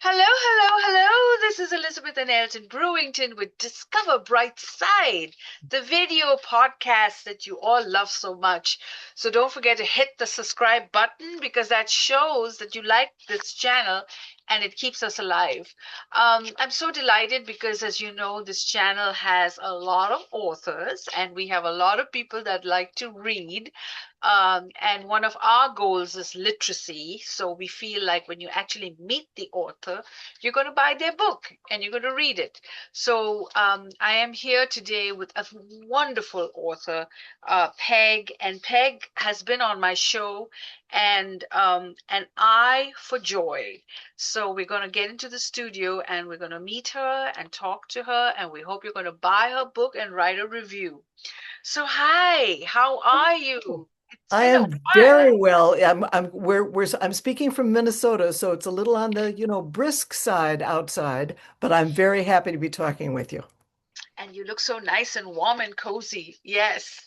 Hello, hello, hello. This is Elizabeth and Elton Brewington with Discover Brightside, the video podcast that you all love so much. So don't forget to hit the subscribe button because that shows that you like this channel and it keeps us alive. I'm so delighted because, as you know, this channel has a lot of authors and we have a lot of people that like to read. And one of our goals is literacy. So we feel like when you actually meet the author, you're going to buy their book and you're going to read it. So I am here today with a wonderful author, Peg, and Peg has been on my show, and an eye for joy. So we're going to get into the studio and we're going to meet her and talk to her, and we hope you're going to buy her book and write a review. So hi, how are you? It's I been a am while. very well. I'm speaking from Minnesota, so it's a little on the, brisk side outside, but I'm very happy to be talking with you. And you look so nice and warm and cozy. Yes.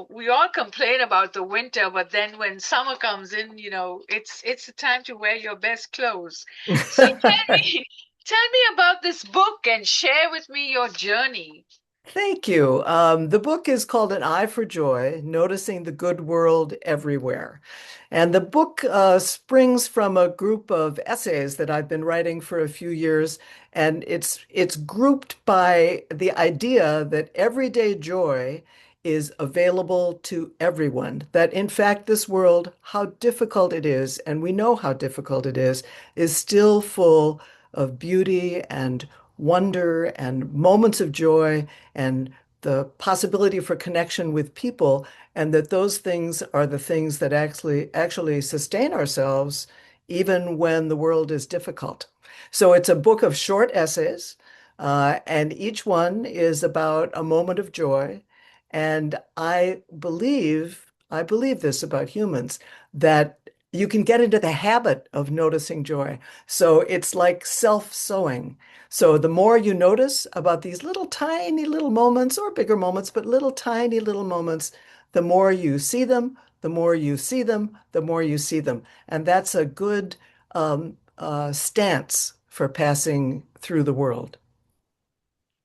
We all complain about the winter, but then when summer comes in, it's the time to wear your best clothes. So tell me about this book and share with me your journey. Thank you. The book is called An Eye for Joy, Noticing the Good World Everywhere. And the book springs from a group of essays that I've been writing for a few years. And it's grouped by the idea that everyday joy is available to everyone. That in fact, this world, how difficult it is, and we know how difficult it is still full of beauty and wonder and moments of joy and the possibility for connection with people, and that those things are the things that actually sustain ourselves even when the world is difficult. So it's a book of short essays, and each one is about a moment of joy. And I believe this about humans, that you can get into the habit of noticing joy. So it's like self-sewing. So the more you notice about these little tiny little moments or bigger moments, but little tiny little moments, the more you see them, the more you see them, the more you see them. And that's a good stance for passing through the world.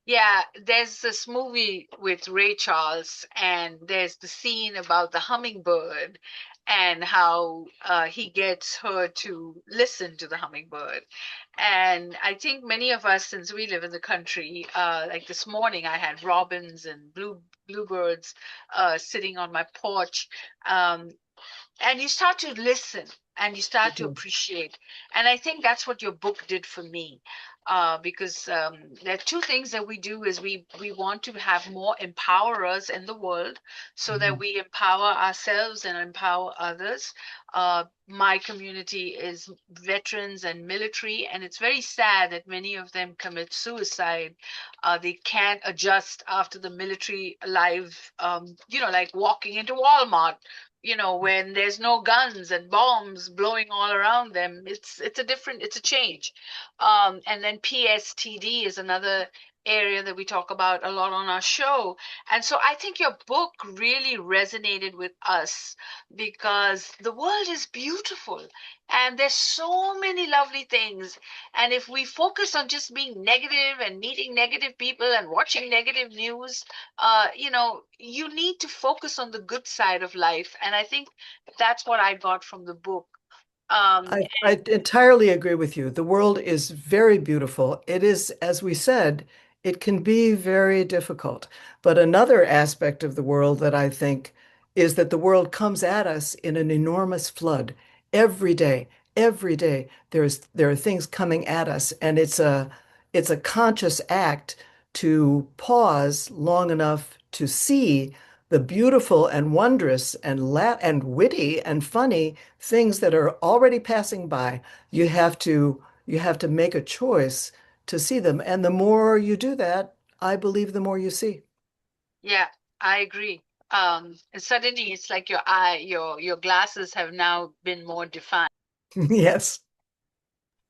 Yeah, there's this movie with Ray Charles, and there's the scene about the hummingbird and how he gets her to listen to the hummingbird. And I think many of us, since we live in the country, like this morning, I had robins and bluebirds sitting on my porch. Um, and you start to listen and you start to Mhm. appreciate. And I think that's what your book did for me. Because there are two things that we do is we want to have more empowerers in the world so that Mhm. we empower ourselves and empower others. My community is veterans and military, and it's very sad that many of them commit suicide. They can't adjust after the military life, like walking into Walmart, when there's no guns and bombs blowing all around them. It's a change. And then PSTD is another area that we talk about a lot on our show. And so I think your book really resonated with us because the world is beautiful and there's so many lovely things. And if we focus on just being negative and meeting negative people and watching negative news, you need to focus on the good side of life. And I think that's what I got from the book. Um, I entirely agree with you. The world is very beautiful. It is, as we said, it can be very difficult. But another aspect of the world that I think is that the world comes at us in an enormous flood every day. Every day there are things coming at us, and it's a conscious act to pause long enough to see the beautiful and wondrous and and witty and funny things that are already passing by. You have to make a choice to see them. And the more you do that, I believe the more you see. yeah, I agree. And suddenly it's like your glasses have now been more defined. Yes.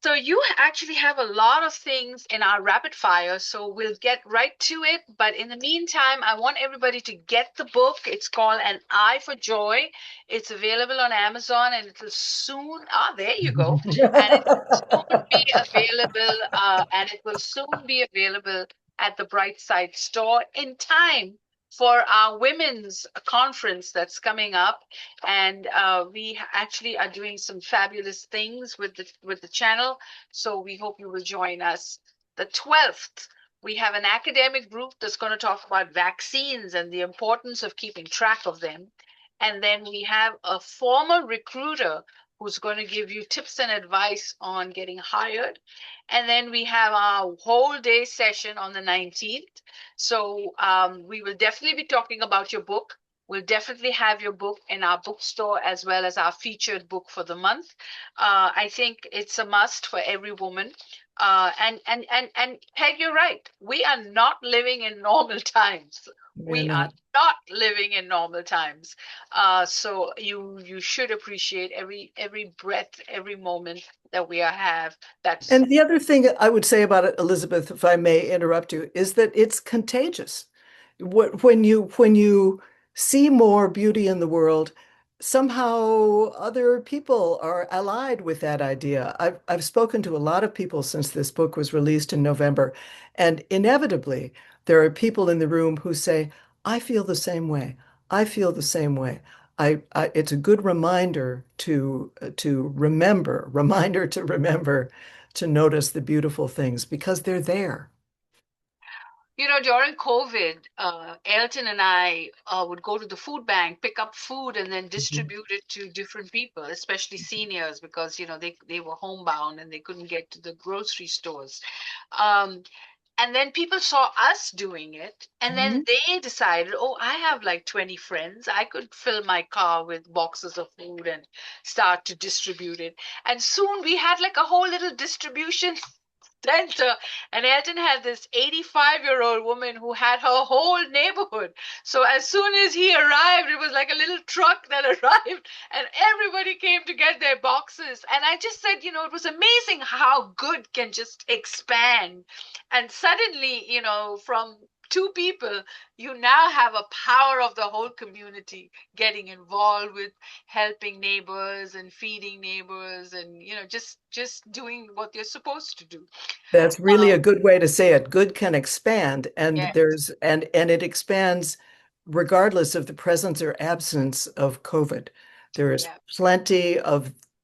So you actually have a lot of things in our rapid fire, so we'll get right to it. But in the meantime, I want everybody to get the book. It's called An Eye for Joy. It's available on Amazon, and it will soon, there you go. And it will soon be available, at the Brightside store in time for our women's conference that's coming up, and we actually are doing some fabulous things with the channel. So we hope you will join us. The 12th, we have an academic group that's going to talk about vaccines and the importance of keeping track of them. And then we have a former recruiter who's going to give you tips and advice on getting hired. And then we have our whole day session on the 19th. So we will definitely be talking about your book. We'll definitely have your book in our bookstore as well as our featured book for the month. I think it's a must for every woman. And Peg, you're right. We are not living in normal times. We're We are not. not living in normal times. So you should appreciate every breath, every moment that we have. That's And the other thing I would say about it, Elizabeth, if I may interrupt you, is that it's contagious. When you see more beauty in the world, somehow other people are allied with that idea. I've spoken to a lot of people since this book was released in November, and inevitably there are people in the room who say, "I feel the same way. I feel the same way." It's a good reminder to remember to notice the beautiful things because they're there. During COVID, Elton and I would go to the food bank, pick up food, and then Mhm. distribute it to different people, especially seniors, because they were homebound and they couldn't get to the grocery stores. Um, and then people saw us doing it, and then Mhm. they decided, oh, I have like 20 friends. I could fill my car with boxes of food and start to distribute it. And soon we had like a whole little distribution center. And Elton had this 85-year-old woman who had her whole neighborhood. So as soon as he arrived, it was like a little truck that arrived, and everybody came to get their boxes. And I just said, it was amazing how good can just expand. And suddenly, from two people, you now have a power of the whole community getting involved with helping neighbors and feeding neighbors, and just doing what they're supposed to do. That's really a good way to say it. Good can expand, and Yeah, it expands regardless of the presence or absence of COVID. There is yeah,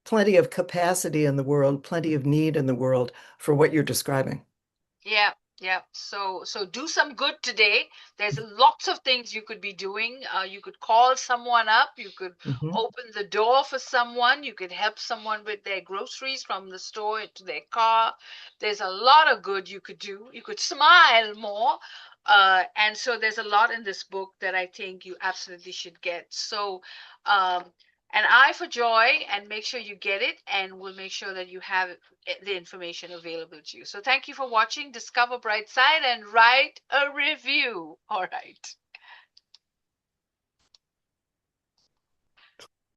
plenty of capacity in the world, plenty of need in the world for what you're describing. yeah, yeah. So do some good today. There's lots of things you could be doing. You could call someone up. You could Mhm. open the door for someone. You could help someone with their groceries from the store into their car. There's a lot of good you could do. You could smile more. And so there's a lot in this book that I think you absolutely should get. So, um, an eye for joy, and make sure you get it, and we'll make sure that you have the information available to you. So thank you for watching Discover Brightside, and write a review. All right.